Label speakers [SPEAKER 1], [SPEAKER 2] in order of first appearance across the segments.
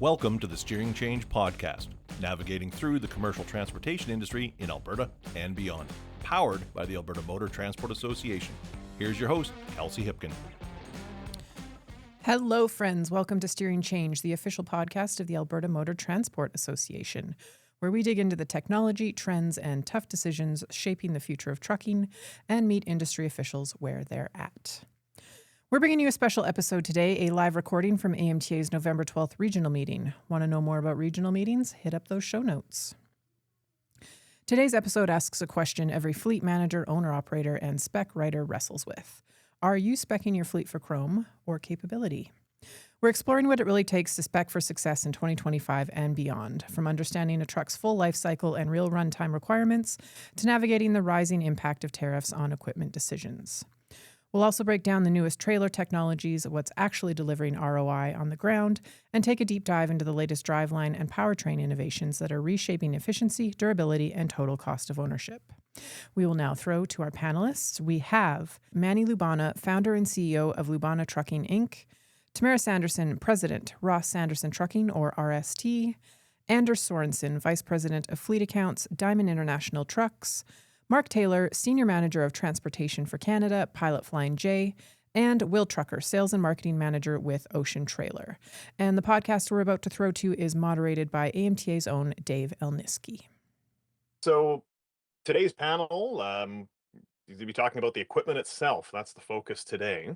[SPEAKER 1] Welcome to the Steering Change podcast, navigating through the commercial transportation industry in Alberta and beyond, powered by the Alberta Motor Transport Association. Here's your host, Kelsey Hipkin.
[SPEAKER 2] Hello, friends. Welcome to Steering Change, the official podcast of the Alberta Motor Transport Association, where we dig into the technology, trends, and tough decisions shaping the future of trucking and meet industry officials where they're at. We're bringing you a special episode today, a live recording from AMTA's November 12th regional meeting. Want to know more about regional meetings? Hit up those show notes. Today's episode asks a question every fleet manager, owner-operator, and spec writer wrestles with. Are you speccing your fleet for chrome or capability? We're exploring what it really takes to spec for success in 2025 and beyond, from understanding a truck's full life cycle and real runtime requirements to navigating the rising impact of tariffs on equipment decisions. We'll also break down the newest trailer technologies, what's actually delivering ROI on the ground, and take a deep dive into the latest driveline and powertrain innovations that are reshaping efficiency, durability, and total cost of ownership. We will now throw to our panelists. We have Manni Lubana, founder and CEO of Lubana Trucking, Inc., Tamara Sanderson, President, Ross Sanderson Trucking, or RST, Anders Sorensen, Vice President of Fleet Accounts, Diamond International Trucks, Mark Taylor, Senior Manager of Transportation for Canada, Pilot Flying J, and Will Trucker, Sales and Marketing Manager with Ocean Trailer. And the podcast we're about to throw to is moderated by AMTA's own Dave Elniski.
[SPEAKER 3] So today's panel, is going to be talking about the equipment itself. That's the focus today.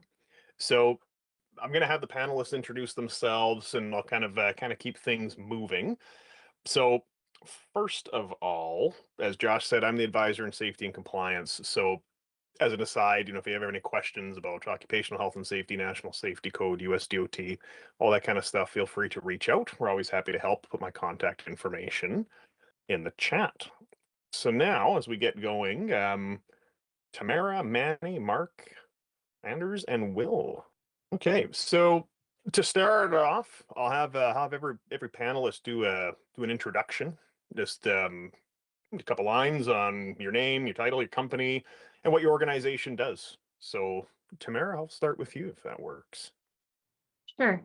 [SPEAKER 3] So I'm going to have the panelists introduce themselves, and I'll kind of keep things moving. So first of all, as Josh said, I'm the advisor in safety and compliance. So as an aside, if you have any questions about occupational health and safety, national safety code, US DOT, all that kind of stuff, feel free to reach out. We're always happy to help. Put my contact information in the chat. So now, as we get going, Tamara, Manni, Mark, Anders, and Will. Okay, so to start off, I'll have every panelist do an introduction. Just a couple lines on your name, your title, your company, and what your organization does. So, Tamara, I'll start with you if that works.
[SPEAKER 4] Sure.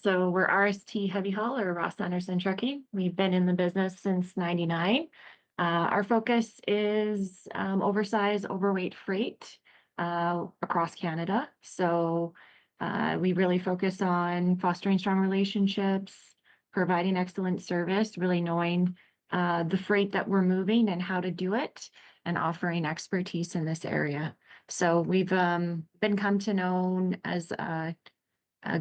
[SPEAKER 4] So we're RST Heavy Haul, or Ross Sanderson Trucking. We've been in the business since '99. Our focus is oversized, overweight freight across Canada. So we really focus on fostering strong relationships, providing excellent service, really knowing the freight that we're moving and how to do it, and offering expertise in this area. So we've been come to known as a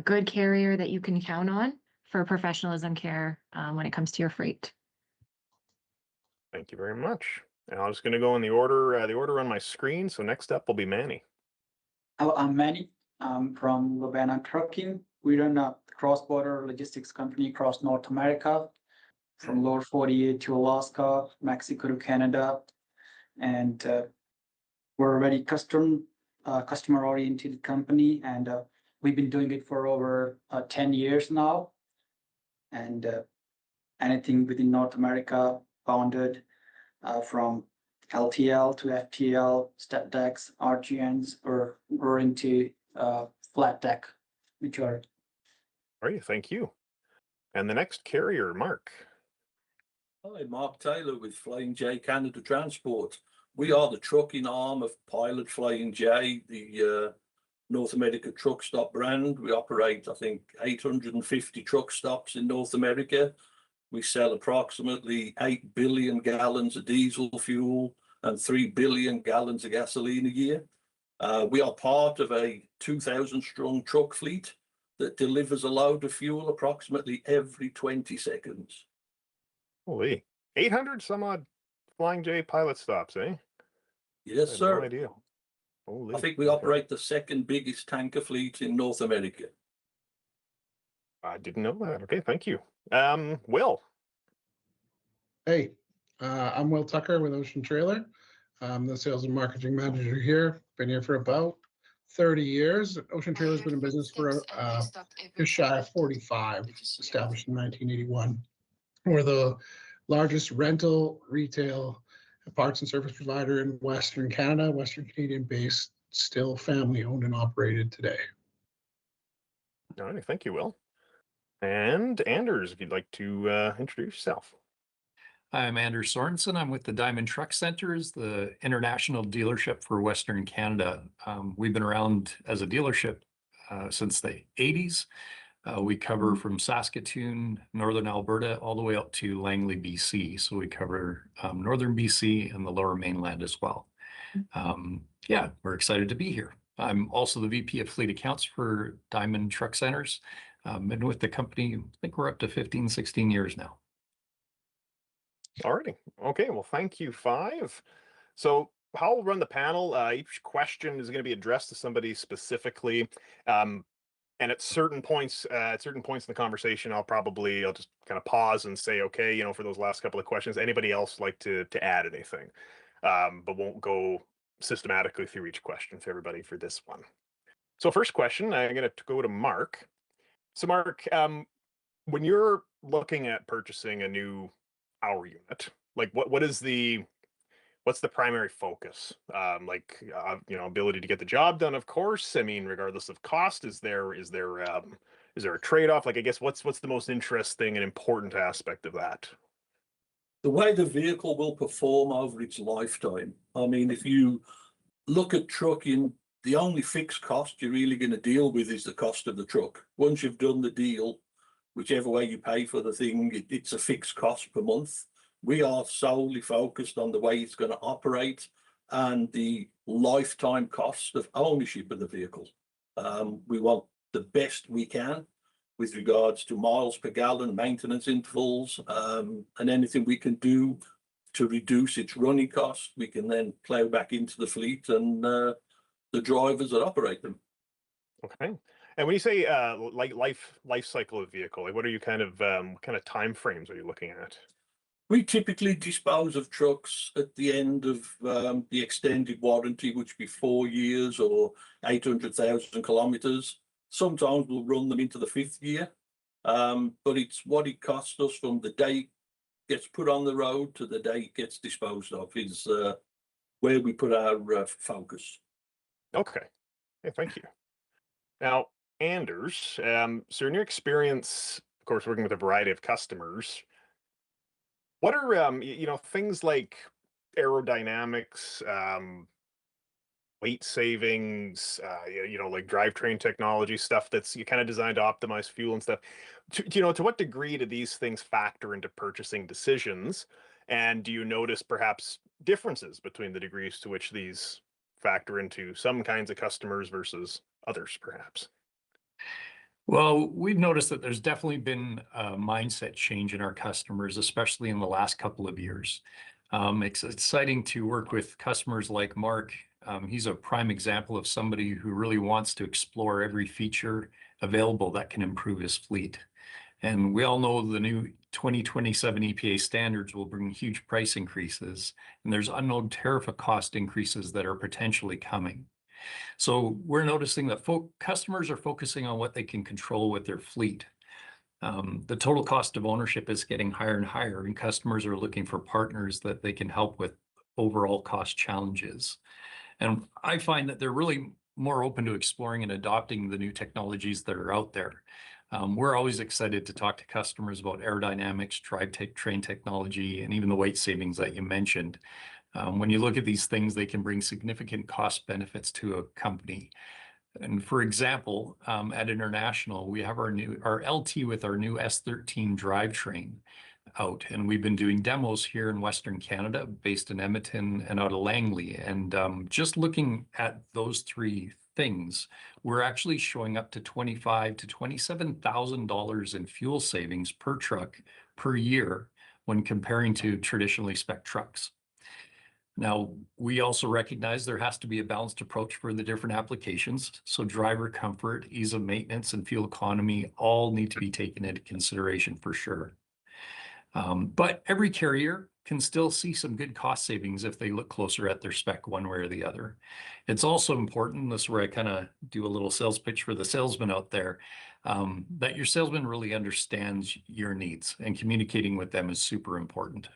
[SPEAKER 4] good carrier that you can count on for professionalism care when it comes to your freight.
[SPEAKER 3] Thank you very much. And I'm just going to go in the order on my screen. So next up will be Manni.
[SPEAKER 5] Hello, I'm Manni. I'm from Lubana Trucking. We run a cross-border logistics company across North America, from lower 48 to Alaska, Mexico to Canada. And we're a very customer-oriented company, and we've been doing it for over 10 years now. And anything within North America, bounded from LTL to FTL, step decks, RGNs, or we're into flat deck majority.
[SPEAKER 3] All right, thank you. And the next carrier, Mark.
[SPEAKER 6] Hi, Mark Taylor with Flying J Canada Transport. We are the trucking arm of Pilot Flying J, the North America truck stop brand. We operate, I think, 850 truck stops in North America. We sell approximately 8 billion gallons of diesel fuel and 3 billion gallons of gasoline a year. We are part of a 2,000 strong truck fleet that delivers a load of fuel approximately every 20 seconds.
[SPEAKER 3] Holy, 800 some odd Flying J pilot stops, eh?
[SPEAKER 6] Yes, sir.
[SPEAKER 3] No idea. Holy.
[SPEAKER 6] I think we operate the second biggest tanker fleet in North America.
[SPEAKER 3] I didn't know that. Okay, thank you. Will.
[SPEAKER 7] Hey, I'm Will Tucker with Ocean Trailer. I'm the sales and marketing manager here. Been here for about 30 years. Ocean Trailer's been in business for just shy of 45, established in 1981. We're the largest rental, retail, parts and service provider in Western Canada, Western Canadian based, still family owned and operated today.
[SPEAKER 3] All right, thank you, Will. And Anders, if you'd like to introduce yourself.
[SPEAKER 8] I'm Anders Sorensen. I'm with the Diamond Truck Centers, the international dealership for Western Canada. We've been around as a dealership since the 80s. We cover from Saskatoon, Northern Alberta, all the way up to Langley, BC. So we cover Northern BC and the Lower Mainland as well. Yeah, we're excited to be here. I'm also the VP of Fleet Accounts for Diamond Truck Centers. Been with the company, I think we're up to 15, 16 years now.
[SPEAKER 3] Alrighty. Okay. Well, thank you, Five. So how we'll run the panel, each question is going to be addressed to somebody specifically. And at certain points in the conversation, I'll just kind of pause and say, okay, for those last couple of questions, anybody else like to add anything? But won't go systematically through each question for everybody for this one. So first question, I'm going to go to Mark. So Mark, when you're looking at purchasing a new power unit, like what's the primary focus? Ability to get the job done, of course. I mean, regardless of cost, is there a trade-off? Like, I guess what's the most interesting and important aspect of that?
[SPEAKER 6] The way the vehicle will perform over its lifetime. I mean, if you look at trucking, the only fixed cost you're really going to deal with is the cost of the truck. Once you've done the deal, whichever way you pay for the thing, it's a fixed cost per month. We are solely focused on the way it's going to operate and the lifetime cost of ownership of the vehicle. We want the best we can with regards to miles per gallon, maintenance intervals, and anything we can do to reduce its running costs, we can then plow back into the fleet and the drivers that operate them.
[SPEAKER 3] Okay. And when you say like life cycle of vehicle, like what are you kind of time frames are you looking at?
[SPEAKER 6] We typically dispose of trucks at the end of the extended warranty, which would be 4 years or 800,000 kilometers. Sometimes we'll run them into the 5th year, but it's what it costs us from the day it gets put on the road to the day it gets disposed of is where we put our focus.
[SPEAKER 3] Okay. Hey, thank you. Now, Anders, so in your experience, of course, working with a variety of customers, what are things like aerodynamics, weight savings, like drivetrain technology stuff that's kind of designed to optimize fuel and stuff. To what degree do these things factor into purchasing decisions? And do you notice perhaps differences between the degrees to which these factor into some kinds of customers versus others, perhaps?
[SPEAKER 8] Well, we've noticed that there's definitely been a mindset change in our customers, especially in the last couple of years. It's exciting to work with customers like Mark. He's a prime example of somebody who really wants to explore every feature available that can improve his fleet. And we all know the new 2027 EPA standards will bring huge price increases, and there's unknown tariff cost increases that are potentially coming. So we're noticing that customers are focusing on what they can control with their fleet. The total cost of ownership is getting higher and higher, and customers are looking for partners that they can help with overall cost challenges. And I find that they're really more open to exploring and adopting the new technologies that are out there. We're always excited to talk to customers about aerodynamics, drivetrain technology, and even the weight savings that you mentioned. When you look at these things, they can bring significant cost benefits to a company. And for example, at International, we have our LT with our new S13 drivetrain out, and we've been doing demos here in Western Canada, based in Edmonton and out of Langley. And just looking at those three things, we're actually showing up to $25,000 to $27,000 in fuel savings per truck per year when comparing to traditionally spec trucks. Now, we also recognize there has to be a balanced approach for the different applications. So driver comfort, ease of maintenance, and fuel economy all need to be taken into consideration for sure. But every carrier can still see some good cost savings if they look closer at their spec one way or the other. It's also important, this is where I kind of do a little sales pitch for the salesman out there, that your salesman really understands your needs, and communicating with them is super important.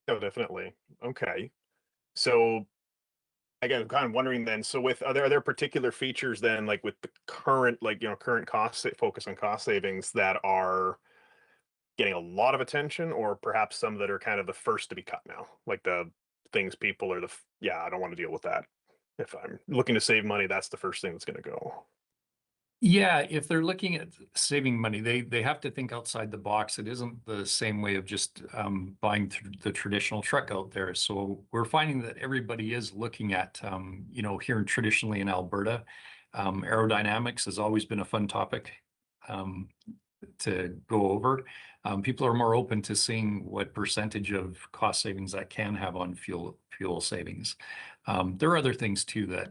[SPEAKER 3] Oh, definitely. Okay. So again, I'm kind of wondering then, so with, are there particular features then, like with the current, like, current focus on cost savings that are getting a lot of attention, or perhaps some that are kind of the first to be cut now, like the things people are yeah, I don't want to deal with that. If I'm looking to save money, that's the first thing that's going to go.
[SPEAKER 8] Yeah, if they're looking at saving money, they have to think outside the box. It isn't the same way of just buying the traditional truck out there. So we're finding that everybody is looking at, here traditionally in Alberta, aerodynamics has always been a fun topic to go over. People are more open to seeing what percentage of cost savings that can have on fuel savings. There are other things too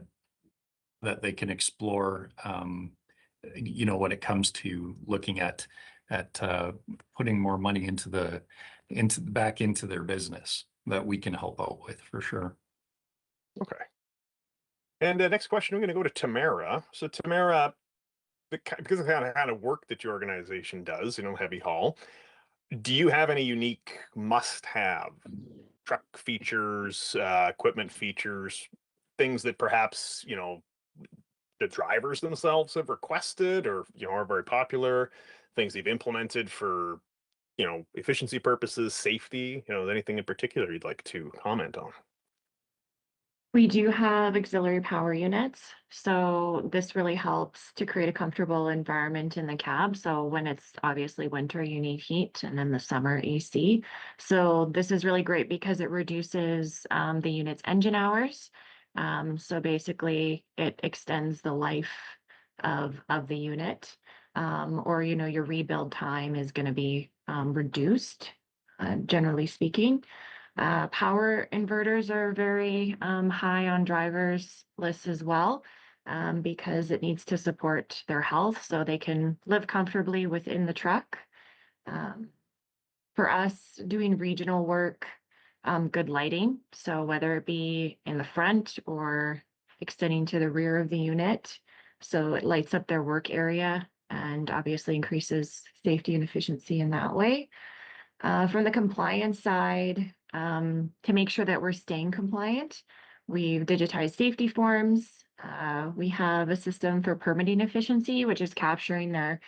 [SPEAKER 8] that they can explore. When it comes to looking at putting more money back into their business that we can help out with for sure.
[SPEAKER 3] Okay. And next question, we're going to go to Tamara. So Tamara, because of the kind of work that your organization does, heavy haul, do you have any unique must-have truck features, equipment features, things that perhaps, the drivers themselves have requested or, are very popular, things they've implemented for, efficiency purposes, safety, anything in particular you'd like to comment on?
[SPEAKER 4] We do have auxiliary power units, so this really helps to create a comfortable environment in the cab. So when it's obviously winter, you need heat, and then the summer AC. So this is really great because it reduces the unit's engine hours. So basically, it extends the life of the unit, or your rebuild time is going to be reduced, generally speaking. Power inverters are very high on drivers' lists as well, because it needs to support their health so they can live comfortably within the truck. For us, doing regional work, good lighting. So whether it be in the front or extending to the rear of the unit, so it lights up their work area and obviously increases safety and efficiency in that way. From the compliance side, to make sure that we're staying compliant, we've digitized safety forms. We have a system for permitting efficiency, which is capturing their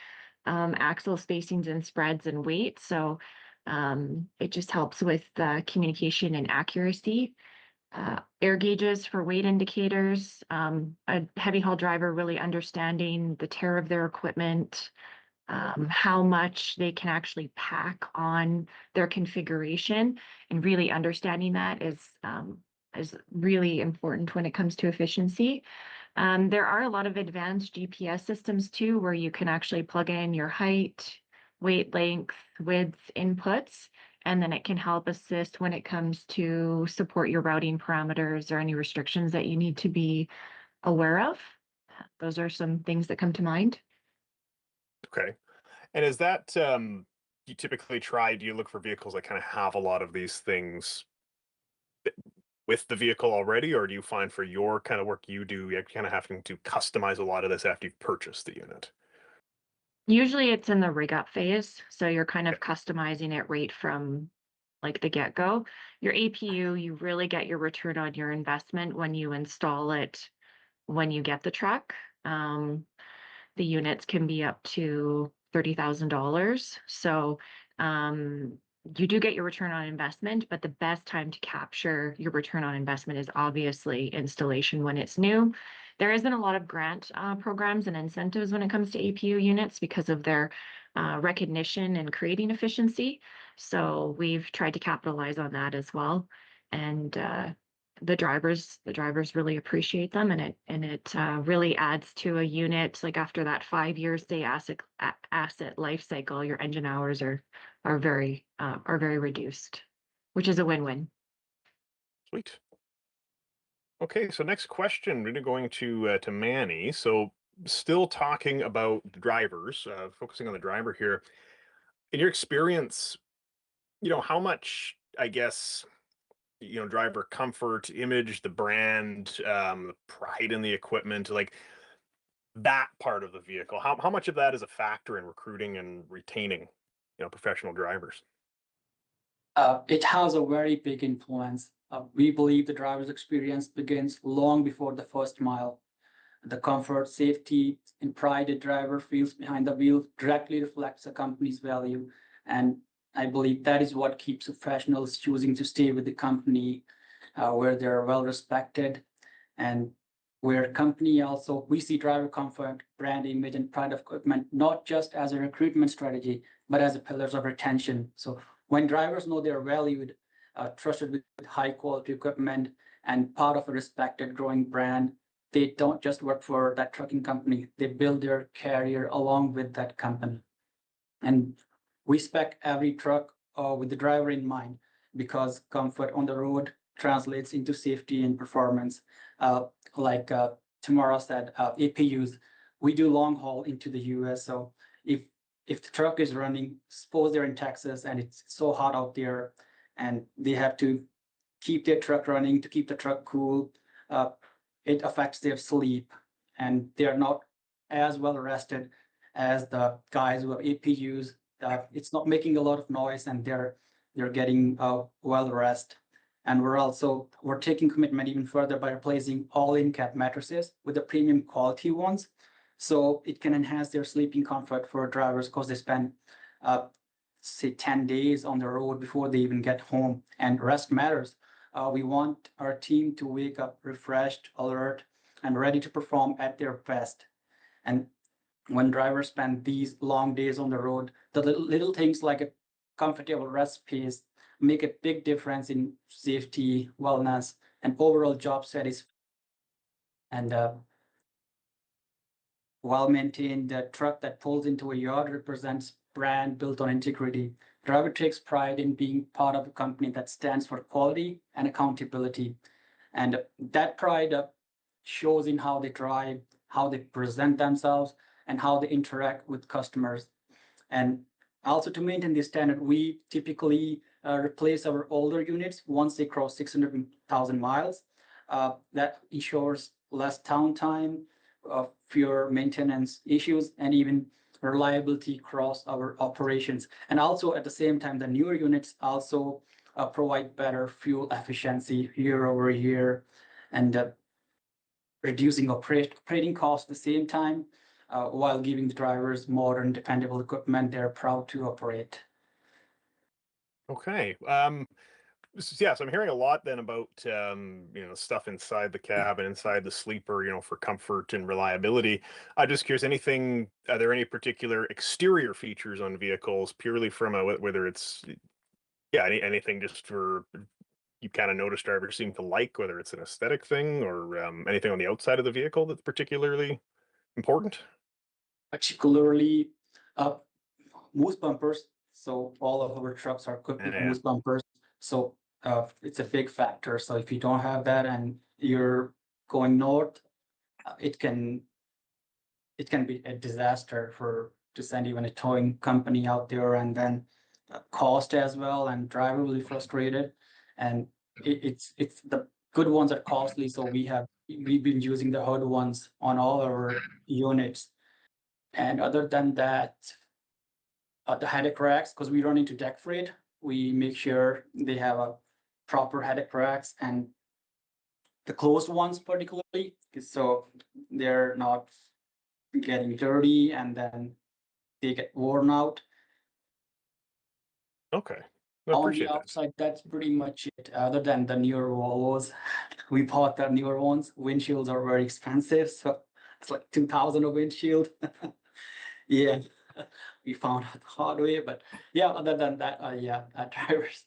[SPEAKER 4] axle spacings and spreads and weight. So it just helps with communication and accuracy. Air gauges for weight indicators, a heavy haul driver really understanding the tear of their equipment, how much they can actually pack on their configuration, and really understanding that is really important when it comes to efficiency. There are a lot of advanced GPS systems too, where you can actually plug in your height, weight, length, width inputs, and then it can help assist when it comes to support your routing parameters or any restrictions that you need to be aware of. Those are some things that come to mind.
[SPEAKER 3] Okay. And is that, you typically do you look for vehicles that kind of have a lot of these things with the vehicle already, or do you find for your kind of work you do, you're kind of having to customize a lot of this after you've purchased the unit?
[SPEAKER 4] Usually it's in the rig up phase. So you're kind of customizing it right from like the get-go. Your APU, you really get your return on your investment when you install it, when you get the truck. The units can be up to $30,000. So you do get your return on investment, but the best time to capture your return on investment is obviously installation when it's new. There isn't a lot of grant programs and incentives when it comes to APU units because of their recognition and creating efficiency. So we've tried to capitalize on that as well. And the drivers really appreciate them, and it really adds to a unit. Like after that 5 years, say asset life cycle, your engine hours are very reduced, which is a win-win.
[SPEAKER 3] Sweet. Okay, so next question, really going to Manni. So still talking about the drivers, focusing on the driver here. In your experience, how much, I guess, driver comfort, image, the brand, the pride in the equipment, like that part of the vehicle, how much of that is a factor in recruiting and retaining, professional drivers?
[SPEAKER 5] It has a very big influence We believe the driver's experience begins long before the first mile. The comfort, safety, and pride a driver feels behind the wheel directly reflects the company's value. And I believe that is what keeps professionals choosing to stay with the company, where they're well respected, and where company also, we see driver comfort, brand image, and pride of equipment, not just as a recruitment strategy, but as a pillars of retention. So when drivers know they're valued, trusted with high quality equipment, and part of a respected growing brand, they don't just work for that trucking company, they build their career along with that company. And we spec every truck with the driver in mind, because comfort on the road translates into safety and performance. Like Tamara said, APUs, we do long haul into the US. So if the truck is running, suppose they're in Texas and it's so hot out there and they have to keep their truck running to keep the truck cool, it affects their sleep, and they're not as well rested as the guys who have APUs. It's not making a lot of noise, and they're getting well rest. And we're taking commitment even further by replacing all in-cab mattresses with the premium quality ones, so it can enhance their sleeping comfort for drivers, because they spend say 10 days on the road before they even get home, and rest matters. We want our team to wake up refreshed, alert, and ready to perform at their best. And when drivers spend these long days on the road, the little things like a comfortable rest space make a big difference in safety, wellness, and overall job satisfaction. And well-maintained truck that pulls into a yard represents brand built on integrity. Driver takes pride in being part of a company that stands for quality and accountability. And that pride shows in how they drive, how they present themselves, and how they interact with customers. And also, to maintain this standard, we typically replace our older units once they cross 600,000 miles. That ensures less downtime, fewer maintenance issues, and even reliability across our operations. And also at the same time, the newer units also provide better fuel efficiency year over year, and reducing operating costs at the same time, while giving the drivers modern, dependable equipment they're proud to operate.
[SPEAKER 3] Okay. Yeah, so I'm hearing a lot then about stuff inside the cab and inside the sleeper, for comfort and reliability. I'm just curious, are there any particular exterior features on vehicles purely from whether it's anything just for you kind of notice drivers seem to like, whether it's an aesthetic thing or anything on the outside of the vehicle that's particularly important?
[SPEAKER 5] Particularly moose bumpers. So all of our trucks are equipped with moose bumpers. So it's a big factor. So if you don't have that and you're going north, it can be a disaster to send even a towing company out there, and then cost as well, and driver will be frustrated. And it's the good ones are costly. So we've been using the hood ones on all our units. And other than that, the headache racks, because we run into deck freight, we make sure they have a proper headache racks, and the closed ones particularly, so they're not getting dirty and then they get worn out.
[SPEAKER 3] Okay.
[SPEAKER 5] On the outside, that's pretty much it. Other than the newer Volvos, we bought the newer ones. Windshields are very expensive, so it's like 2,000 a windshield. Yeah, we found out the hard way, but yeah, other than that, drivers.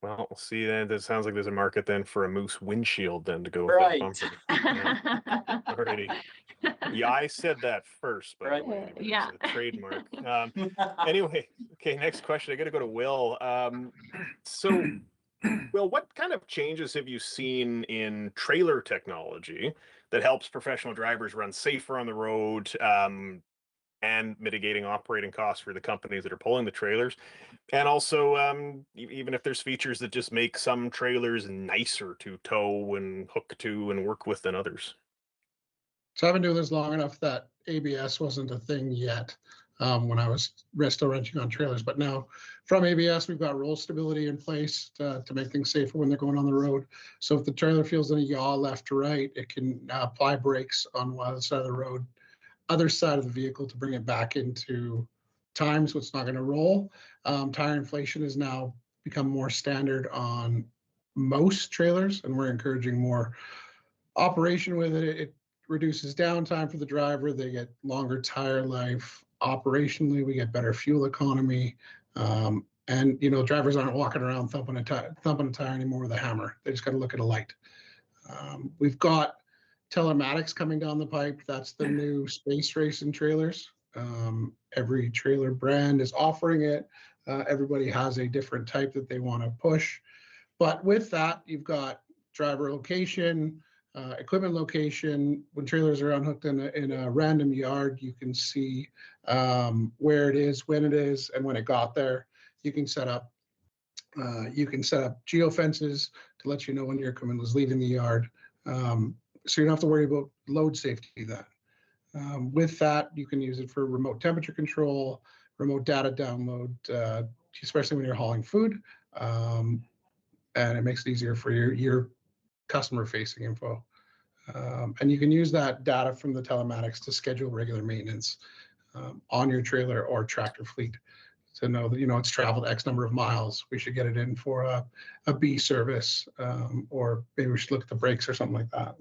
[SPEAKER 3] Well, see, then it sounds like there's a market then for a moose windshield then to go with
[SPEAKER 5] Right.
[SPEAKER 3] that bumper. Alrighty. Yeah, I said that first, by the way.
[SPEAKER 4] Yeah.
[SPEAKER 3] It's a trademark. Anyway, okay, next question. I got to go to Will. So, Will, what kind of changes have you seen in trailer technology that helps professional drivers run safer on the road, and mitigating operating costs for the companies that are pulling the trailers? And also, even if there's features that just make some trailers nicer to tow and hook to and work with than others.
[SPEAKER 7] So I've been doing this long enough that ABS wasn't a thing yet. when I was still wrenching on trailers. But now from ABS, we've got roll stability in place to make things safer when they're going on the road. So if the trailer feels any yaw left to right, it can apply brakes on one side of the road, other side of the vehicle to bring it back into time so it's not going to roll. Tire inflation has now become more standard on most trailers, and we're encouraging more operation with it. It reduces downtime for the driver. They get longer tire life. Operationally, we get better fuel economy. And drivers aren't walking around thumping a tire anymore with a hammer. They just got to look at a light. We've got telematics coming down the pipe. That's the new space race in trailers. Every trailer brand is offering it. Everybody has a different type that they want to push. But with that, you've got driver location, equipment location. When trailers are unhooked in a random yard, you can see where it is, when it is, and when it got there. You can set up geofences to let you know when your equipment was leaving the yard. So you don't have to worry about load safety then. With that, you can use it for remote temperature control, remote data download, especially when you're hauling food. And it makes it easier for your customer-facing info. And you can use that data from the telematics to schedule regular maintenance on your trailer or tractor fleet to know that, it's traveled X number of miles. We should get it in for a B service, or maybe we should look at the brakes or something like that.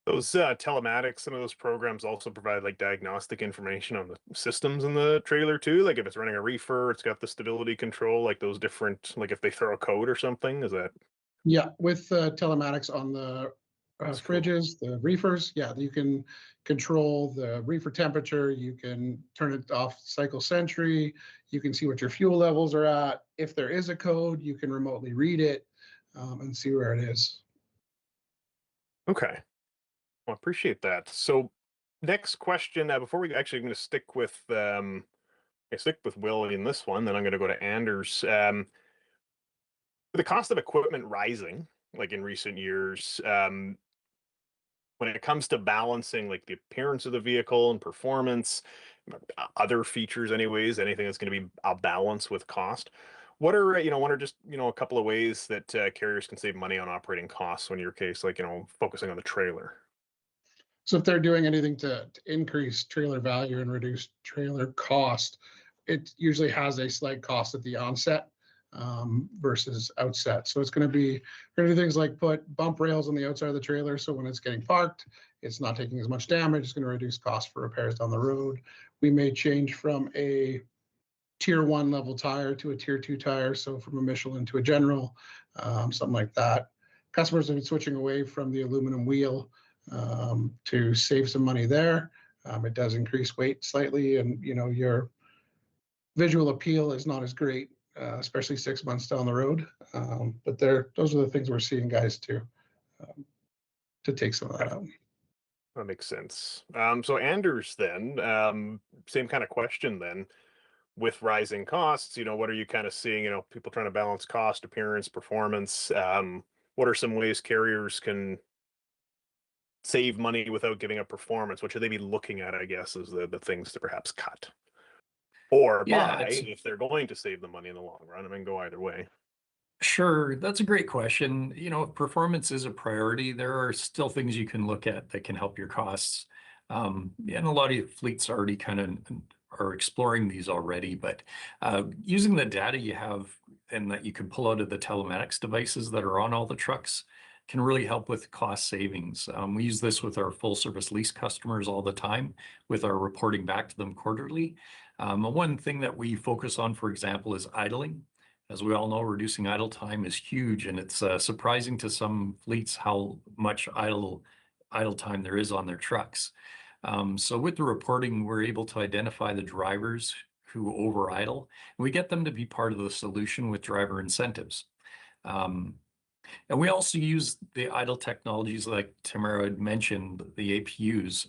[SPEAKER 3] Those telematics, some of those programs also provide like diagnostic information on the systems in the trailer too. Like if it's running a reefer, it's got the stability control, like those different, like if they throw a code or something, is that?
[SPEAKER 7] Yeah, with telematics on the fridges, the reefers, yeah, you can control the reefer temperature. You can turn it off cycle sentry. You can see what your fuel levels are at. If there is a code, you can remotely read it and see where it is.
[SPEAKER 3] Okay. Well, I appreciate that. So next question, before we actually, I'm going to stick with Will in this one, then I'm going to go to Anders. The cost of equipment rising, like in recent years, when it comes to balancing like the appearance of the vehicle and performance, other features anyways, anything that's going to be a balance with cost. What are just, a couple of ways that carriers can save money on operating costs when your case, like, focusing on the trailer?
[SPEAKER 7] So if they're doing anything to increase trailer value and reduce trailer cost, it usually has a slight cost at the onset versus outset. So it's going to do things like put bump rails on the outside of the trailer. So when it's getting parked, it's not taking as much damage. It's going to reduce cost for repairs down the road. We may change from a tier 1 level tire to a tier 2 tire. So from a Michelin to a General, something like that. Customers have been switching away from the aluminum wheel to save some money there. It does increase weight slightly, and your visual appeal is not as great, especially 6 months down the road. But those are the things we're seeing guys to take some of that out.
[SPEAKER 3] That makes sense. So Anders, then, same kind of question then. With rising costs, what are you kind of seeing, people trying to balance cost, appearance, performance? What are some ways carriers can save money without giving up performance? What should they be looking at, I guess, is the things to perhaps cut or buy if they're going to save the money in the long run? I mean, go either way.
[SPEAKER 8] Sure, that's a great question. If performance is a priority, there are still things you can look at that can help your costs. And a lot of fleets already kind of are exploring these already, but using the data you have and that you can pull out of the telematics devices that are on all the trucks can really help with cost savings. We use this with our full service lease customers all the time with our reporting back to them quarterly. One thing that we focus on, for example, is idling. As we all know, reducing idle time is huge, and it's surprising to some fleets how much idle time there is on their trucks. So with the reporting, we're able to identify the drivers who over idle. We get them to be part of the solution with driver incentives. And we also use the idle technologies like Tamara had mentioned, the APUs.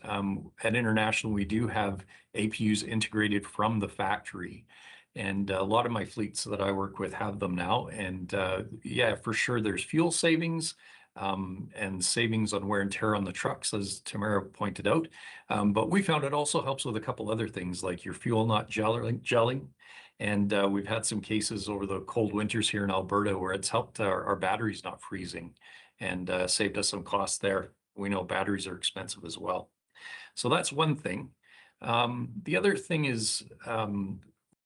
[SPEAKER 8] At International, we do have APUs integrated from the factory. And a lot of my fleets that I work with have them now. And yeah, for sure, there's fuel savings. and savings on wear and tear on the trucks, as Tamara pointed out. But we found it also helps with a couple other things like your fuel not gelling. And we've had some cases over the cold winters here in Alberta where it's helped our batteries not freezing and saved us some costs there. We know batteries are expensive as well. So that's one thing. The other thing is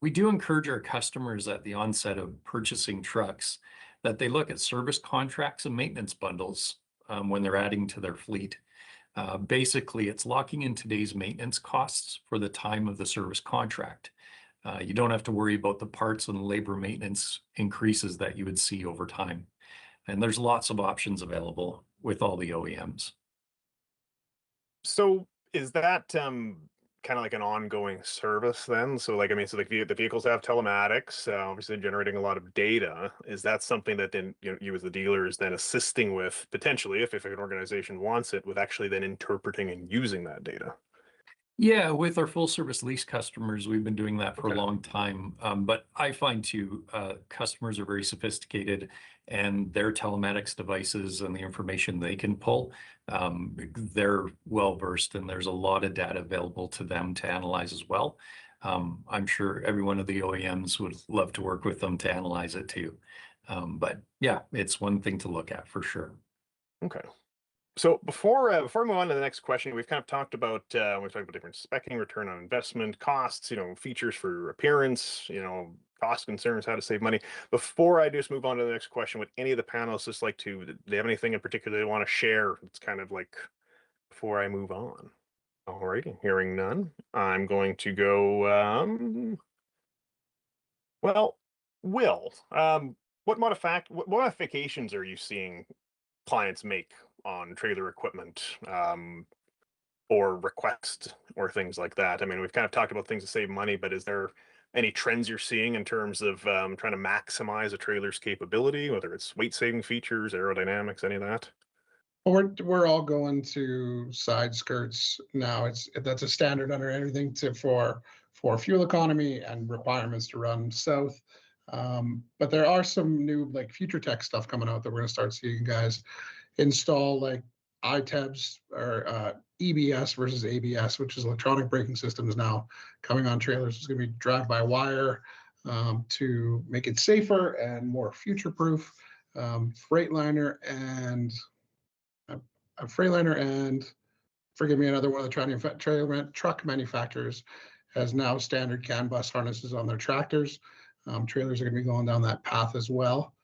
[SPEAKER 8] we do encourage our customers at the onset of purchasing trucks that they look at service contracts and maintenance bundles when they're adding to their fleet. Basically, it's locking in today's maintenance costs for the time of the service contract. You don't have to worry about the parts and labor maintenance increases that you would see over time. And there's lots of options available with all the OEMs.
[SPEAKER 3] So is that kind of like an ongoing service then? So like, I mean, so like the vehicles have telematics, obviously generating a lot of data. Is that something that then you as the dealer is then assisting with potentially, if an organization wants it, with actually then interpreting and using that data?
[SPEAKER 8] Yeah, with our full service lease customers, we've been doing that for a long time. But I find too, customers are very sophisticated and their telematics devices and the information they can pull, they're well versed and there's a lot of data available to them to analyze as well. I'm sure every one of the OEMs would love to work with them to analyze it too. But yeah, it's one thing to look at for sure.
[SPEAKER 3] Okay. So before we move on to the next question, we've kind of talked about we've talked about different speccing, return on investment, costs, features for appearance, cost concerns, how to save money. Before I just move on to the next question, would any of the panelists just like to, do they have anything in particular they want to share? It's kind of like before I move on. All righty, hearing none, I'm going to go. Well, Will, what modifications are you seeing clients make on trailer equipment, or request or things like that? I mean, we've kind of talked about things to save money, but is there any trends you're seeing in terms of trying to maximize a trailer's capability, whether it's weight saving features, aerodynamics, any of that?
[SPEAKER 7] We're all going to side skirts now. That's a standard under anything for fuel economy and requirements to run south. But there are some new like future tech stuff coming out that we're going to start seeing guys install, like ITEBs or EBS versus ABS, which is electronic braking systems now coming on trailers. It's going to be drive-by-wire to make it safer and more future-proof. Freightliner and forgive me, another one of the truck manufacturers has now standard CAN bus harnesses on their tractors. Trailers are going to be going down that path as well,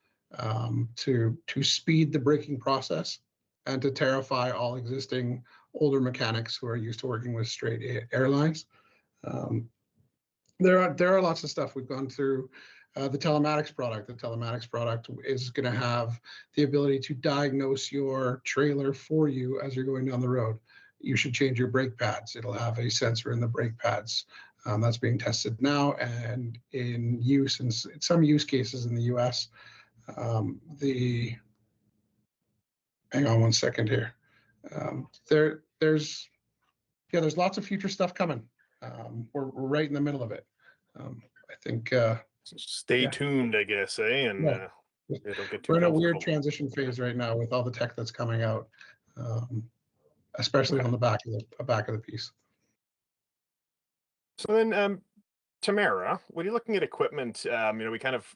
[SPEAKER 7] to speed the braking process and to terrify all existing older mechanics who are used to working with straight airlines. There are lots of stuff we've gone through. The telematics product. The telematics product is going to have the ability to diagnose your trailer for you as you're going down the road. You should change your brake pads. It'll have a sensor in the brake pads. That's being tested now and in use in some use cases in the US. Hang on one second here. There's lots of future stuff coming. We're right in the middle of it. I think
[SPEAKER 3] stay tuned, I guess, And it'll get too
[SPEAKER 7] we're in a weird
[SPEAKER 3] comfortable.
[SPEAKER 7] transition phase right now with all the tech that's coming out, especially on the back of the piece.
[SPEAKER 3] So then, Tamara, when you're looking at equipment, we kind of,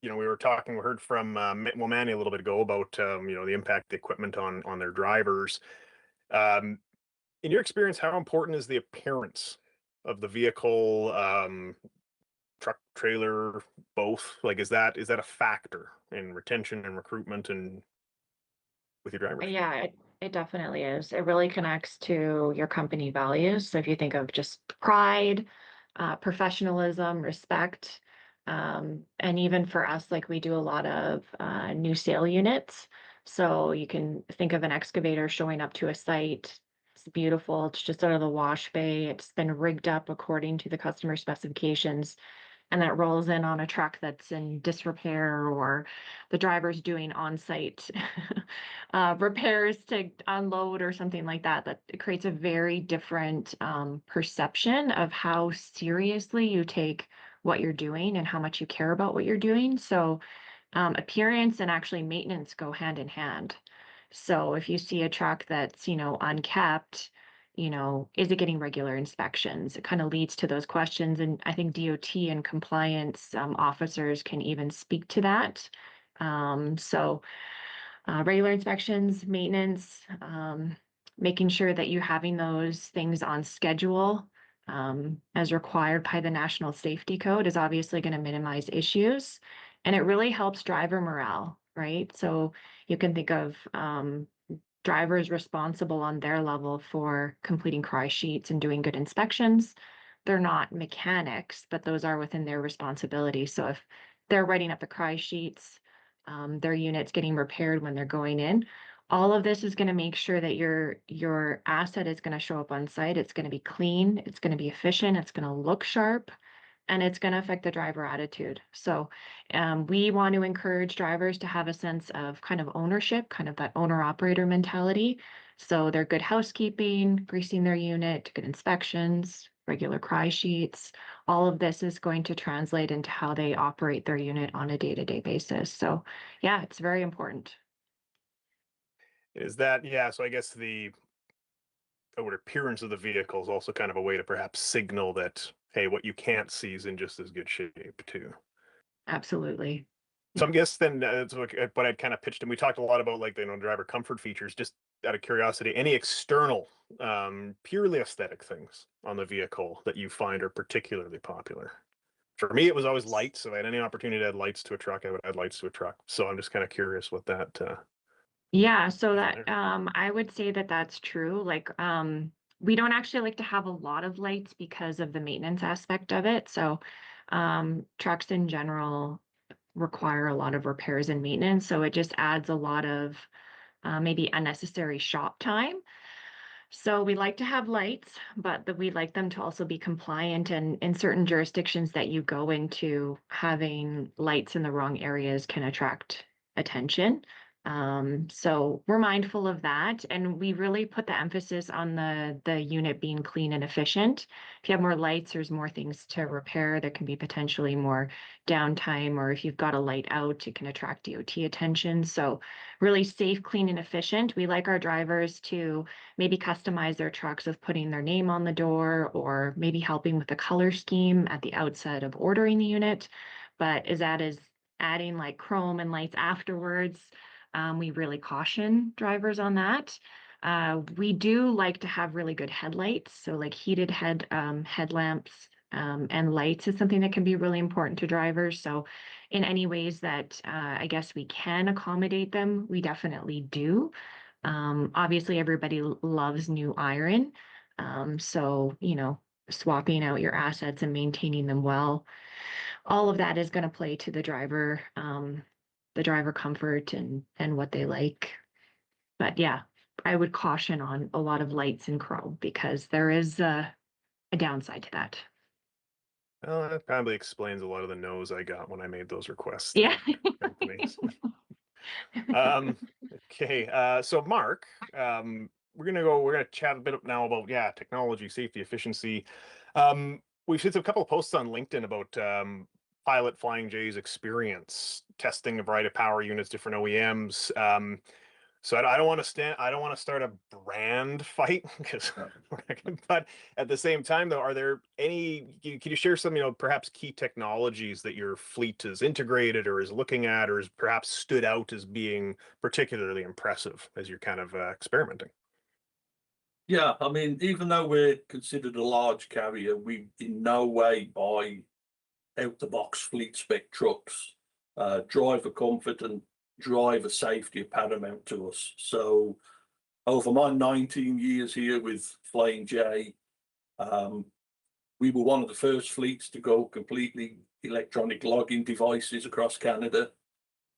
[SPEAKER 3] we heard from Manni a little bit ago about the impact of the equipment on their drivers. In your experience, how important is the appearance of the vehicle, truck, trailer, both? Like, is that a factor in retention and recruitment and with your drivers?
[SPEAKER 4] Yeah, it definitely is. It really connects to your company values. So if you think of just pride, professionalism, respect, and even for us, like we do a lot of new sale units. So you can think of an excavator showing up to a site. It's beautiful. It's just out of the wash bay. It's been rigged up according to the customer specifications. And that rolls in on a truck that's in disrepair, or the driver's doing on-site repairs to unload or something like that. That it creates a very different perception of how seriously you take what you're doing and how much you care about what you're doing. So appearance and actually maintenance go hand in hand. So if you see a truck that's, unkept, is it getting regular inspections? It kind of leads to those questions. And I think DOT and compliance officers can even speak to that. Regular inspections, maintenance, making sure that you're having those things on schedule as required by the National Safety Code is obviously going to minimize issues. And it really helps driver morale, right? So you can think of drivers responsible on their level for completing cry sheets and doing good inspections. They're not mechanics, but those are within their responsibility. So if they're writing up the cry sheets, their unit's getting repaired when they're going in, all of this is going to make sure that your asset is going to show up on site. It's going to be clean, it's going to be efficient, it's going to look sharp, and it's going to affect the driver attitude. So we want to encourage drivers to have a sense of kind of ownership, kind of that owner-operator mentality. So they're good housekeeping, greasing their unit, good inspections, regular cry sheets. All of this is going to translate into how they operate their unit on a day-to-day basis. So yeah, it's very important.
[SPEAKER 3] Is that, yeah, so I guess the outward appearance of the vehicle is also kind of a way to perhaps signal that, hey, what you can't see is in just as good shape too.
[SPEAKER 4] Absolutely.
[SPEAKER 3] So I guess then that's what I'd kind of pitched, and we talked a lot about like driver comfort features. Just out of curiosity, any external, purely aesthetic things on the vehicle that you find are particularly popular? For me, it was always lights. So if I had any opportunity to add lights to a truck, I would add lights to a truck. So I'm just kind of curious what that.
[SPEAKER 4] Yeah, so that I would say that that's true. Like we don't actually like to have a lot of lights because of the maintenance aspect of it. So trucks in general require a lot of repairs and maintenance. So it just adds a lot of maybe unnecessary shop time. So we like to have lights, but we like them to also be compliant. And in certain jurisdictions that you go into, having lights in the wrong areas can attract attention. So we're mindful of that, and we really put the emphasis on the unit being clean and efficient. If you have more lights, there's more things to repair. There can be potentially more downtime, or if you've got a light out, it can attract DOT attention. So really safe, clean, and efficient. We like our drivers to maybe customize their trucks with putting their name on the door, or maybe helping with the color scheme at the outset of ordering the unit. But as that is adding like chrome and lights afterwards, we really caution drivers on that. We do like to have really good headlights. So like heated headlamps and lights is something that can be really important to drivers. So in any ways that I guess we can accommodate them, we definitely do. Obviously everybody loves new iron. So, swapping out your assets and maintaining them well, all of that is going to play to the driver comfort and what they like. But yeah, I would caution on a lot of lights and chrome because there is a downside to that.
[SPEAKER 3] Well, that probably explains a lot of the no's I got when I made those requests.
[SPEAKER 4] Yeah.
[SPEAKER 3] Companies. Okay. So Mark, we're gonna chat a bit now about technology, safety, efficiency. We've seen a couple of posts on LinkedIn about Pilot Flying J's experience testing a variety of power units, different OEMs. So I don't want to start a brand fight because, but at the same time though, are there can you share some, perhaps key technologies that your fleet is integrated or is looking at or is perhaps stood out as being particularly impressive as you're kind of experimenting?
[SPEAKER 6] Yeah, I mean, even though we're considered a large carrier, we in no way buy out-the-box fleet spec trucks. Driver comfort and driver safety are paramount to us. So over my 19 years here with Flying J, we were one of the first fleets to go completely electronic logging devices across Canada.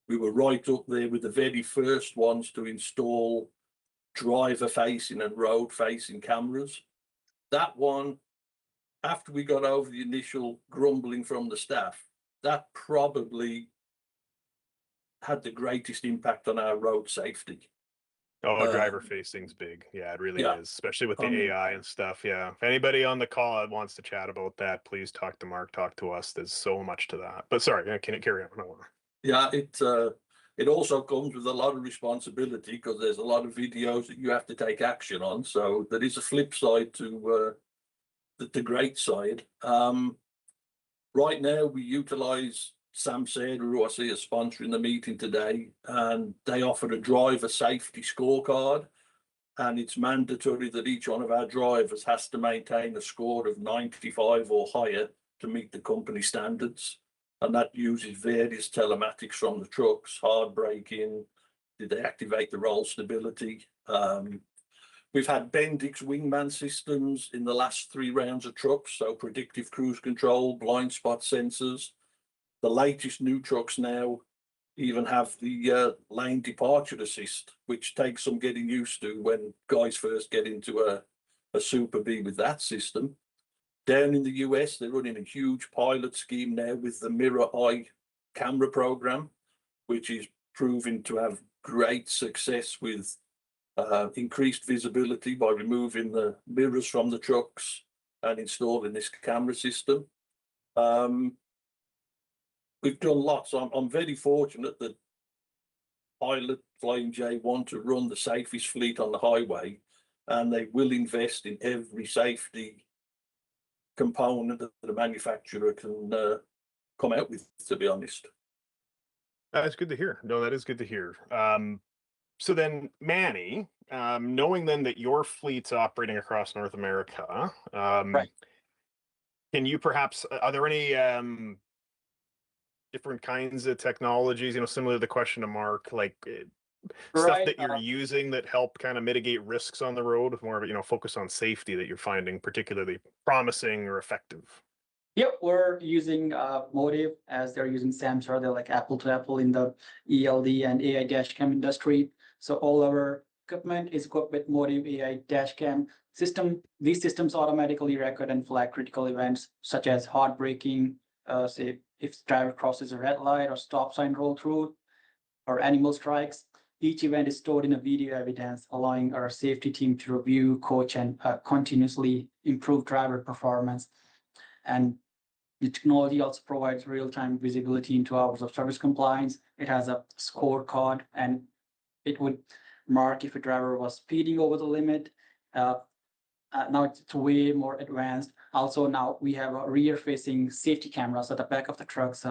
[SPEAKER 6] We were right up there with the very first ones to install driver facing and road facing cameras. That one, after we got over the initial grumbling from the staff, that probably had the greatest impact on our road safety.
[SPEAKER 3] Oh, driver facing's big. Yeah, it really is, especially with the AI and stuff. Yeah. If anybody on the call wants to chat about that, please talk to Mark, talk to us. There's so much to that. But sorry, can it carry on?
[SPEAKER 6] Yeah, It also comes with a lot of responsibility because there's a lot of videos that you have to take action on. So there is a flip side to the great side. Right now, we utilize SAMSED, who I see as sponsoring the meeting today, and they offer a driver safety scorecard. And it's mandatory that each one of our drivers has to maintain a score of 95 or higher to meet the company standards. And that uses various telematics from the trucks, hard braking, did they activate the roll stability? We've had Bendix wingman systems in the last 3 rounds of trucks, so predictive cruise control, blind spot sensors. The latest new trucks now even have the lane departure assist, which takes some getting used to when guys first get into a Super B with that system. Down in the US, they're running a huge pilot scheme now with the Mirror Eye camera program, which is proving to have great success with increased visibility by removing the mirrors from the trucks and installing this camera system. We've done lots. I'm very fortunate that Pilot Flying J want to run the safest fleet on the highway, and they will invest in every safety component that the manufacturer can come out with, to be honest.
[SPEAKER 3] That's good to hear. No, that is good to hear. So then, Manni, knowing then that your fleet's operating across North America,
[SPEAKER 5] Right.
[SPEAKER 3] can you perhaps, are there any different kinds of technologies, similar to the question to Mark, like stuff
[SPEAKER 5] Right.
[SPEAKER 3] that you're using that help kind of mitigate risks on the road with more of a, focus on safety that you're finding particularly promising or effective?
[SPEAKER 5] Yep, we're using Motive as they're using Samsara. They're like apple to apple in the ELD and AI dashcam industry. So all our equipment is equipped with Motive AI dashcam system. These systems automatically record and flag critical events such as hard braking, say if driver crosses a red light or stop sign roll through, or animal strikes. Each event is stored in a video evidence, allowing our safety team to review, coach, and continuously improve driver performance. And the technology also provides real-time visibility into hours of service compliance. It has a scorecard, and it would mark if a driver was speeding over the limit. Now it's way more advanced. Also, now we have a rear-facing safety cameras at the back of the trucks.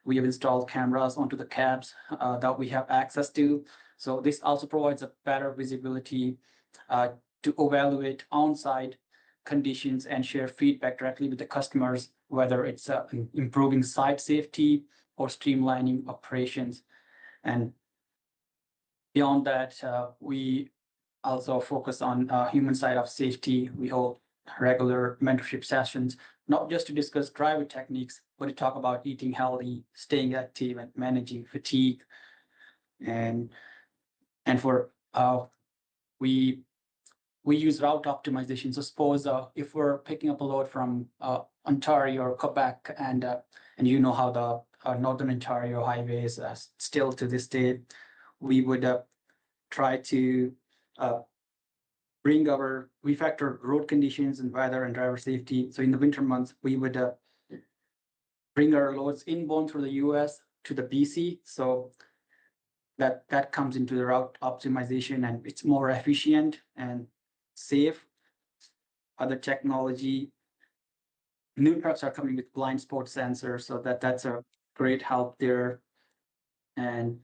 [SPEAKER 5] We have installed cameras onto the cabs that we have access to. So this also provides a better visibility to evaluate on-site conditions and share feedback directly with the customers, whether it's improving site safety or streamlining operations. And beyond that, we also focus on human side of safety. We hold regular mentorship sessions, not just to discuss driver techniques, but to talk about eating healthy, staying active, and managing fatigue. And for we use route optimization. So suppose if we're picking up a load from Ontario or Quebec, and you know how the Northern Ontario highways still to this day, we would try to we factor road conditions and weather and driver safety. So in the winter months, we would bring our loads inbound through the US to the BC. So that comes into the route optimization, and it's more efficient and safe. Other technology, new trucks are coming with blind spot sensors, so that's a great help there. And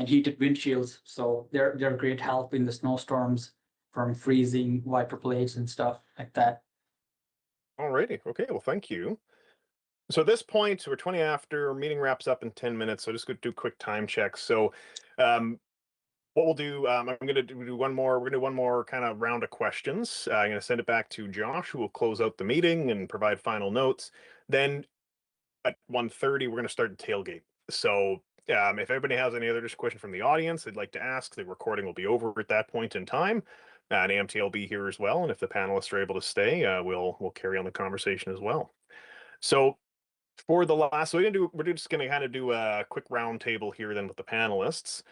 [SPEAKER 5] heated windshields, so they're great help in the snowstorms from freezing wiper blades and stuff like that.
[SPEAKER 3] Alrighty. Okay. Well, thank you. So at this point, we're 20 after, meeting wraps up in 10 minutes. So just go do quick time checks. So what we'll do, I'm going to do one more. We're going to do one more kind of round of questions. I'm going to send it back to Josh, who will close out the meeting and provide final notes. Then at 1:30, we're going to start the tailgate. So if everybody has any other just question from the audience they'd like to ask, the recording will be over at that point in time. And AMTA will be here as well. And if the panelists are able to stay, we'll carry on the conversation as well. So for the last, so we're just going to kind of do a quick roundtable here then with the panelists.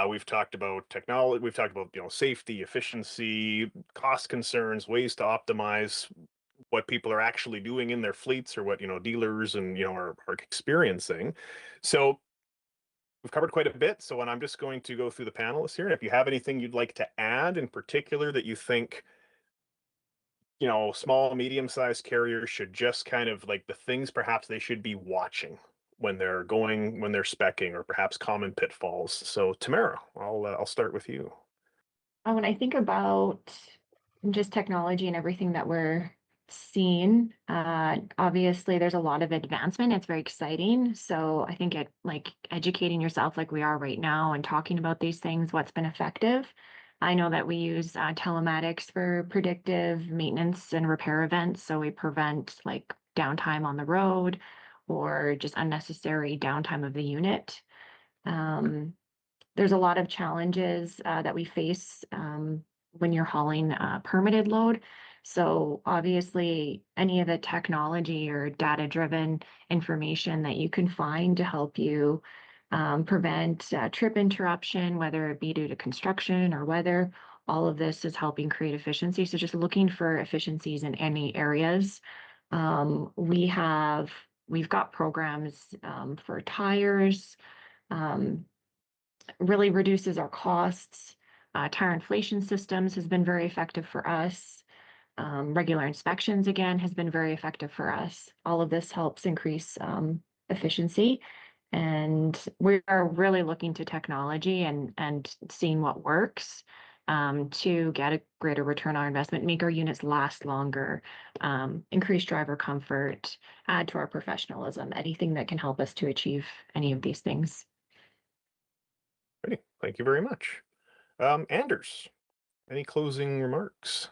[SPEAKER 3] We've talked about technology, we've talked about safety, efficiency, cost concerns, ways to optimize what people are actually doing in their fleets, or what dealers and are experiencing. So we've covered quite a bit. So, and I'm just going to go through the panelists here. And if you have anything you'd like to add in particular that you think, small, medium-sized carriers should just kind of like the things perhaps they should be watching when they're speccing, or perhaps common pitfalls. So, Tamara, I'll start with you.
[SPEAKER 4] When I think about just technology and everything that we're seeing, obviously there's a lot of advancement. It's very exciting. So I think educating yourself like we are right now and talking about these things, what's been effective. I know that we use telematics for predictive maintenance and repair events. So we prevent like downtime on the road or just unnecessary downtime of the unit. There's a lot of challenges that we face when you're hauling permitted load. So obviously, any of the technology or data-driven information that you can find to help you prevent trip interruption, whether it be due to construction or weather, all of this is helping create efficiency. So just looking for efficiencies in any areas. We've got programs for tires. Really reduces our costs. Tire inflation systems has been very effective for us. Regular inspections, again, has been very effective for us. All of this helps increase efficiency. And we are really looking to technology and seeing what works to get a greater return on investment, make our units last longer, increase driver comfort, add to our professionalism, anything that can help us to achieve any of these things.
[SPEAKER 3] Great. Thank you very much. Anders, any closing remarks?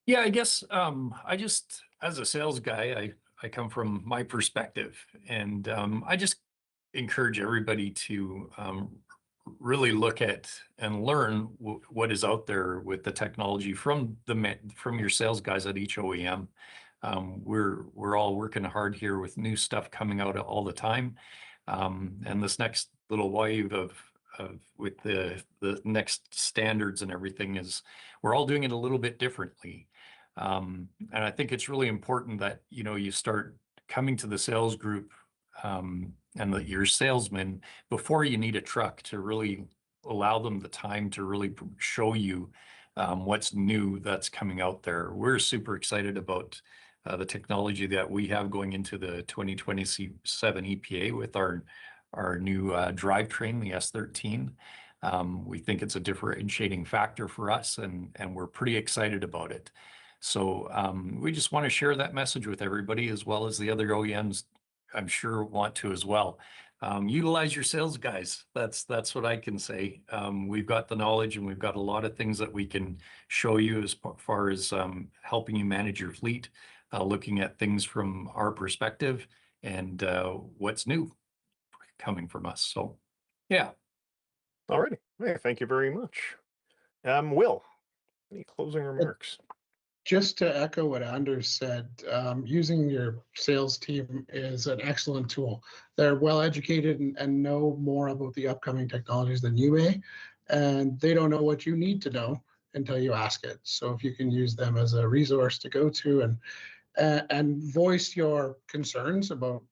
[SPEAKER 8] Yeah, I guess I just, as a sales guy, I come from my perspective, and I just encourage everybody to really look at and learn what is out there with the technology from your sales guys at each OEM. We're all working hard here with new stuff coming out all the time, and this next little wave of with the next standards and everything is we're all doing it a little bit differently. And I think it's really important that, you start coming to the sales group and that your salesman before you need a truck to really allow them the time to really show you what's new that's coming out there. We're super excited about the technology that we have going into the 2027 EPA with our new drivetrain, the S13. We think it's a differentiating factor for us, and we're pretty excited about it. So we just want to share that message with everybody, as well as the other OEMs, I'm sure, want to as well. Utilize your sales guys. That's what I can say. We've got the knowledge, and we've got a lot of things that we can show you as far as helping you manage your fleet, looking at things from our perspective and what's new coming from us. So, yeah.
[SPEAKER 3] All righty. Hey, thank you very much. Will, any closing remarks?
[SPEAKER 7] Just to echo what Anders said, using your sales team is an excellent tool. They're well educated and know more about the upcoming technologies than you may, and they don't know what you need to know until you ask it. So if you can use them as a resource to go to and voice your concerns about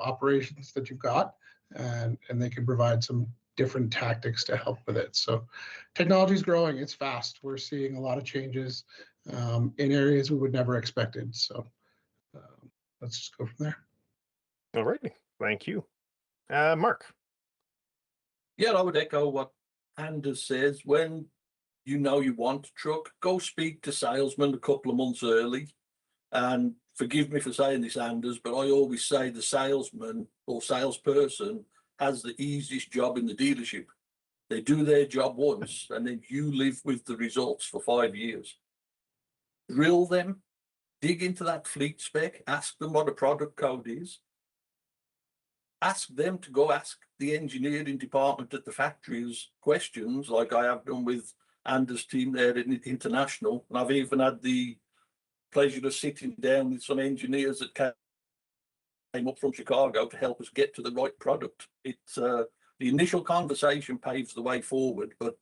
[SPEAKER 7] operations that you've got, and they can provide some different tactics to help with it. So technology is growing, it's fast. We're seeing a lot of changes in areas we would never expected. So let's just go from there.
[SPEAKER 3] All righty. Thank you. Mark.
[SPEAKER 6] Yeah, I would echo what Anders says. When you want a truck, go speak to salesmen a couple of months early. And forgive me for saying this, Anders, but I always say the salesman or salesperson has the easiest job in the dealership. They do their job once, and then you live with the results for 5 years. Drill them, dig into that fleet spec, ask them what a product code is. Ask them to go ask the engineering department at the factories questions, like I have done with Anders' team there at International. And I've even had the pleasure of sitting down with some engineers that came up from Chicago to help us get to the right product. It's the initial conversation paves the way forward, but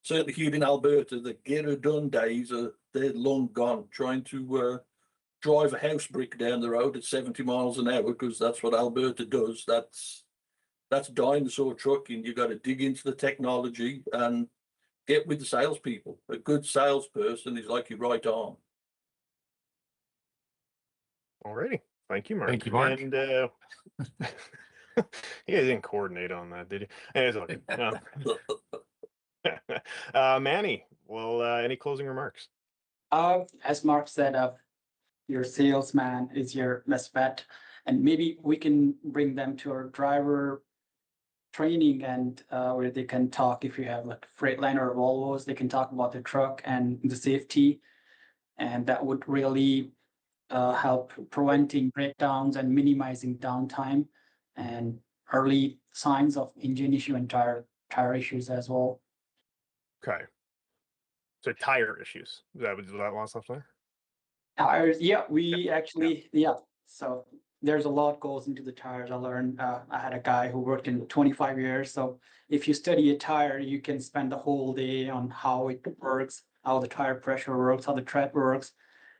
[SPEAKER 6] certainly here in Alberta, the get her done days they're long gone. Trying to drive a house brick down the road at 70 miles an hour because that's what Alberta does. That's That's dinosaur trucking. You got to dig into the technology and get with the salespeople. A good salesperson is like your right arm.
[SPEAKER 3] Alrighty. Thank you, Mark.
[SPEAKER 8] Thank you, Mark.
[SPEAKER 3] And you didn't coordinate on that, did you? It's okay. Manni, well, any closing remarks?
[SPEAKER 5] As Mark said, your salesman is your best bet, and maybe we can bring them to our driver training and where they can talk. If you have like Freightliner or Volvos, they can talk about the truck and the safety, and that would really help preventing breakdowns and minimizing downtime and early signs of engine issue and tire issues as well.
[SPEAKER 3] Okay. So tire issues. Was that last stuff there?
[SPEAKER 5] Tires, yeah, we actually, yeah. So there's a lot goes into the tires. I learned, I had a guy who worked in 25 years. So if you study a tire, you can spend the whole day on how it works, how the tire pressure works, how the tread works.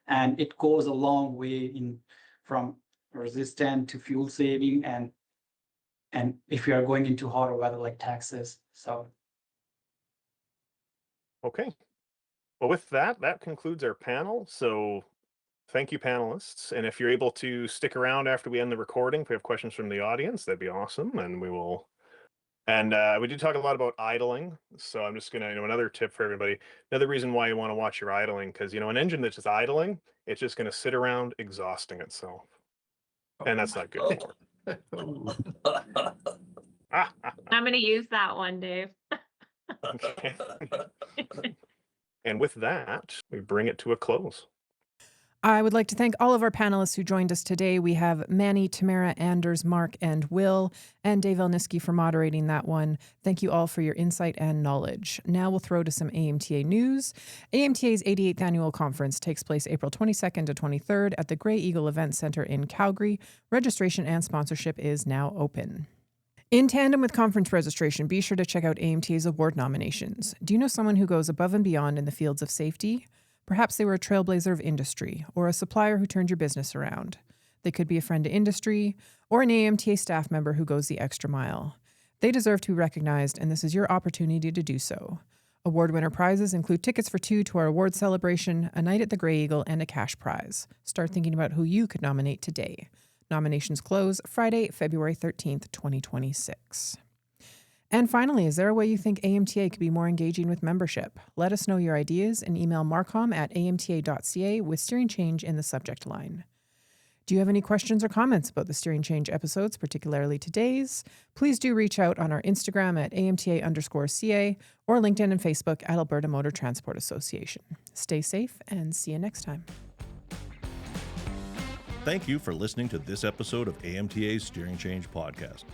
[SPEAKER 5] And it goes a long way in from resistance to fuel saving and if you are going into hotter weather like Texas. So
[SPEAKER 3] Okay. Well, with that concludes our panel. So thank you, panelists. And if you're able to stick around after we end the recording, if we have questions from the audience, that'd be awesome. And we will. And we did talk a lot about idling. So I'm just going to, another tip for everybody. Another reason why you want to watch your idling, because, an engine that's just idling, it's just going to sit around exhausting itself. And that's not good.
[SPEAKER 4] I'm going to use that one, Dave.
[SPEAKER 3] Okay. And with that, we bring it to a close.
[SPEAKER 2] I would like to thank all of our panelists who joined us today. We have Manni, Tamara, Anders, Mark, and Will, and Dave Elniski for moderating that one. Thank you all for your insight and knowledge. Now we'll throw to some AMTA news. AMTA's 88th annual conference takes place April 22nd to 23rd at the Grey Eagle Event Center in Calgary. Registration and sponsorship is now open. In tandem with conference registration, be sure to check out AMTA's award nominations. Do you know someone who goes above and beyond in the fields of safety? Perhaps they were a trailblazer of industry or a supplier who turned your business around. They could be a friend to industry or an AMTA staff member who goes the extra mile. They deserve to be recognized, and this is your opportunity to do so. Award winner prizes include tickets for 2 to our award celebration, a night at the Grey Eagle, and a cash prize. Start thinking about who you could nominate today. Nominations close Friday, February 13th, 2026. And finally, is there a way you think AMTA could be more engaging with membership? Let us know your ideas and email marcom@amta.ca with Steering Change in the subject line. Do you have any questions or comments about the Steering Change episodes, particularly today's? Please do reach out on our Instagram at AMTA_CA or LinkedIn and Facebook at Alberta Motor Transport Association. Stay safe and see you next time.
[SPEAKER 1] Thank you for listening to this episode of AMTA's Steering Change podcast.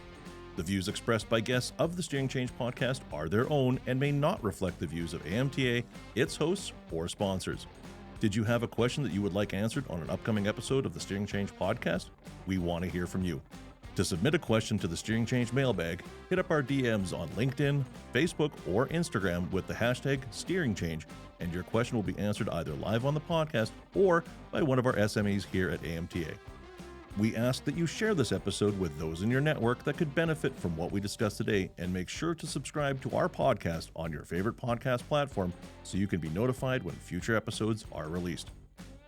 [SPEAKER 1] The views expressed by guests of the Steering Change podcast are their own and may not reflect the views of AMTA, its hosts, or sponsors. Did you have a question that you would like answered on an upcoming episode of the Steering Change podcast? We want to hear from you. To submit a question to the Steering Change mailbag, hit up our DMs on LinkedIn, Facebook, or Instagram with the hashtag Steering Change, and your question will be answered either live on the podcast or by one of our SMEs here at AMTA. We ask that you share this episode with those in your network that could benefit from what we discussed today, and make sure to subscribe to our podcast on your favorite podcast platform so you can be notified when future episodes are released.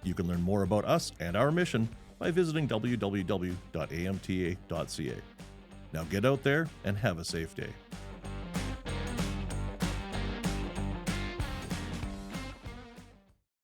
[SPEAKER 1] You can learn more about us and our mission by visiting www.amta.ca. Now get out there and have a safe day.